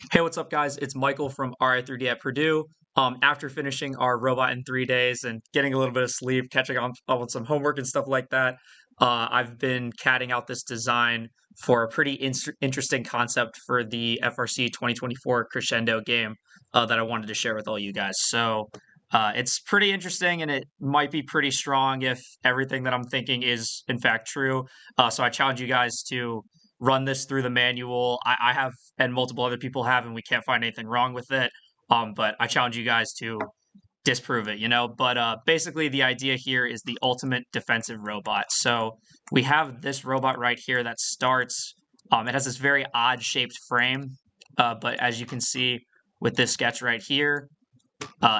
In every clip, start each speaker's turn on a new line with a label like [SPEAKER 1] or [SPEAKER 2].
[SPEAKER 1] Hey, what's up, guys? It's Michael from Ri3D at Purdue. After finishing our robot in 3 days and getting a little bit of sleep, catching on some homework and stuff like that, I've been catting out this design for a pretty interesting concept for the FRC 2024 Crescendo game that I wanted to share with all you guys. It's pretty interesting and it might be pretty strong if everything that I'm thinking is in fact true. So I challenge you guys to run this through the manual. I have, and multiple other people have, and we can't find anything wrong with it. But I challenge you guys to disprove it, you know? But basically, the idea here is the ultimate defensive robot. So we have this robot right here that starts, it has this very odd shaped frame. But as you can see with this sketch right here,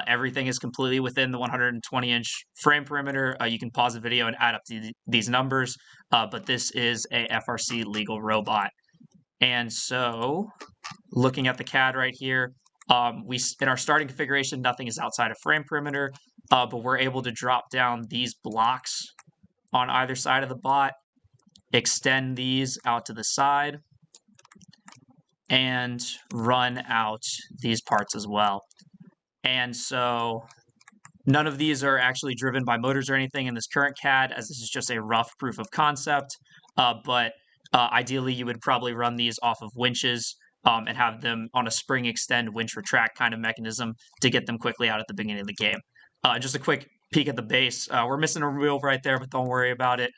[SPEAKER 1] everything is completely within the 120-inch frame perimeter. You can pause the video and add up these numbers, but this is a FRC legal robot. And so, looking at the CAD right here, we in our starting configuration, nothing is outside of frame perimeter, but we're able to drop down these blocks on either side of the bot, extend these out to the side, and run out these parts as well. And so none of these are actually driven by motors or anything in this current CAD, as this is just a rough proof of concept. But ideally, you would probably run these off of winches and have them on a spring extend, winch retract kind of mechanism to get them quickly out at the beginning of the game. Just a quick peek at the base. We're missing a wheel right there, but don't worry about it.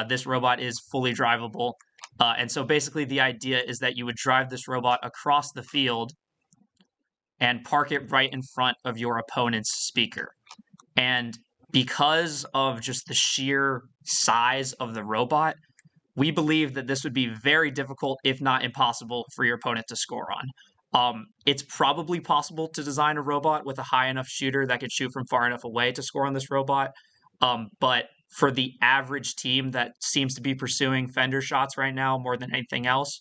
[SPEAKER 1] This robot is fully drivable. And so basically the idea is that you would drive this robot across the field and park it right in front of your opponent's speaker. And because of just the sheer size of the robot, we believe that this would be very difficult, if not impossible, for your opponent to score on. It's probably possible to design a robot with a high enough shooter that could shoot from far enough away to score on this robot. But for the average team that seems to be pursuing fender shots right now more than anything else,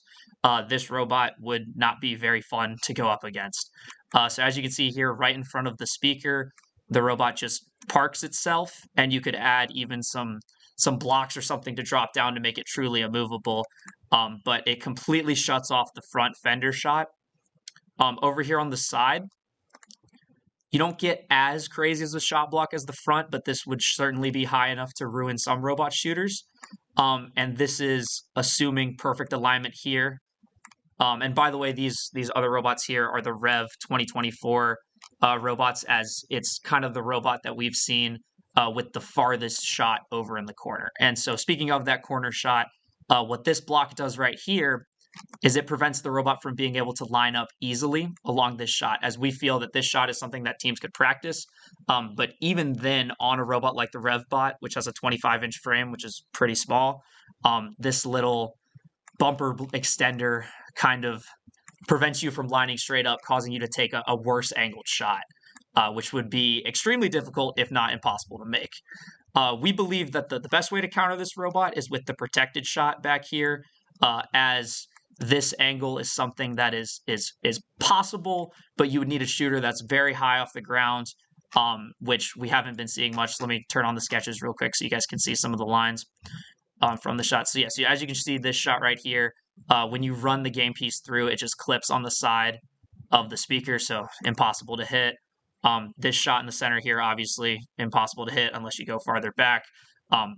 [SPEAKER 1] this robot would not be very fun to go up against. So as you can see here, right in front of the speaker, the robot just parks itself, and you could add even some blocks or something to drop down to make it truly immovable. But it completely shuts off the front fender shot. Over here on the side, you don't get as crazy as a shot block as the front, but this would certainly be high enough to ruin some robot shooters. And this is assuming perfect alignment here. And by the way, these other robots here are the Rev 2024 robots, as it's kind of the robot that we've seen with the farthest shot over in the corner. And so speaking of that corner shot, what this block does right here is it prevents the robot from being able to line up easily along this shot, as we feel that this shot is something that teams could practice. But even then, on a robot like the RevBot, which has a 25-inch frame, which is pretty small, this little bumper extender kind of prevents you from lining straight up, causing you to take a worse angled shot, which would be extremely difficult, if not impossible to make. We believe that the best way to counter this robot is with the protected shot back here, as this angle is something that is possible, but you would need a shooter that's very high off the ground, which we haven't been seeing much. Let me turn on the sketches real quick so you guys can see some of the lines from the shot. So yes, as you can see, this shot right here, when you run the game piece through, it just clips on the side of the speaker, so impossible to hit. This shot in the center here, obviously impossible to hit unless you go farther back.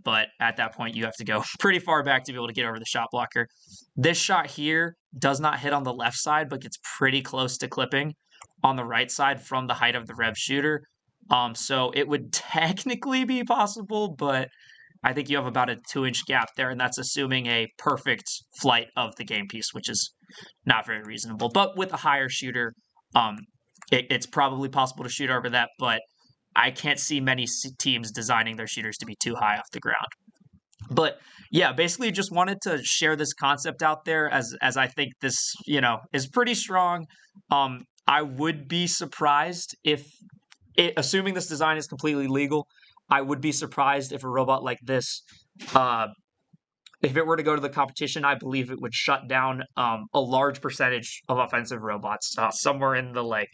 [SPEAKER 1] But at that point, you have to go pretty far back to be able to get over the shot blocker. This shot here does not hit on the left side, but gets pretty close to clipping on the right side from the height of the Rev shooter. So it would technically be possible, but I think you have about a 2-inch gap there, and that's assuming a perfect flight of the game piece, which is not very reasonable. But with a higher shooter, it's probably possible to shoot over that, but I can't see many teams designing their shooters to be too high off the ground. But yeah, basically just wanted to share this concept out there, as I think this, is pretty strong. I would be surprised if, assuming this design is completely legal, I would be surprised if a robot like this, if it were to go to the competition, I believe it would shut down a large percentage of offensive robots, somewhere in the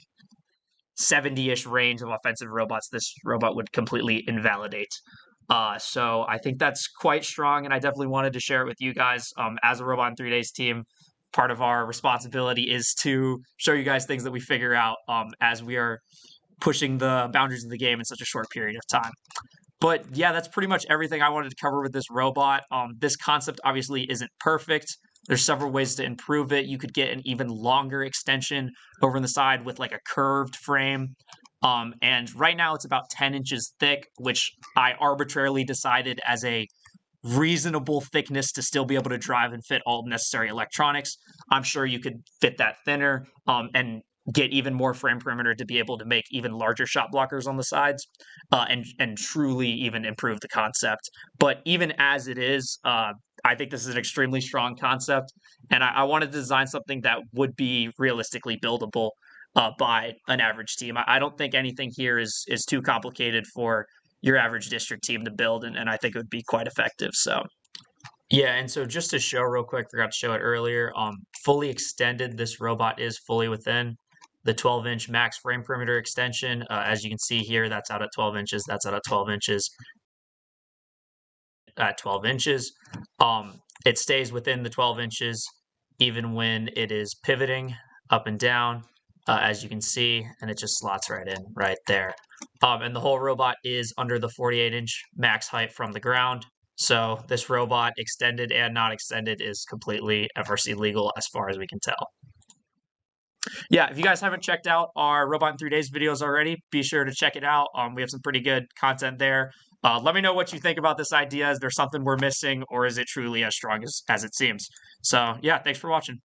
[SPEAKER 1] 70-ish range of offensive robots. This robot would completely invalidate. So I think that's quite strong, and I definitely wanted to share it with you guys. As a Robot in 3 Days team, part of our responsibility is to show you guys things that we figure out as we are pushing the boundaries of the game in such a short period of time. But yeah, that's pretty much everything I wanted to cover with this robot. This concept obviously isn't perfect. There's several ways to improve it. You could get an even longer extension over on the side with like a curved frame. And right now it's about 10 inches thick, which I arbitrarily decided as a reasonable thickness to still be able to drive and fit all necessary electronics. I'm sure you could fit that thinner and get even more frame perimeter to be able to make even larger shot blockers on the sides and truly even improve the concept. But even as it is, I think this is an extremely strong concept, and I wanted to design something that would be realistically buildable by an average team. I don't think anything here is too complicated for your average district team to build, and I think it would be quite effective. So yeah, and so just to show real quick, forgot to show it earlier, fully extended, this robot is fully within the 12-inch max frame perimeter extension. As you can see here, that's out at 12 inches, that's out at 12 inches, at 12 inches. It stays within the 12 inches even when it is pivoting up and down, as you can see, and it just slots right in right there. And the whole robot is under the 48-inch max height from the ground. So this robot, extended and not extended, is completely FRC legal as far as we can tell. Yeah, if you guys haven't checked out our Robot in 3 Days videos already, be sure to check it out. We have some pretty good content there. Let me know what you think about this idea. Is there something we're missing, or is it truly as strong as it seems? So yeah, thanks for watching.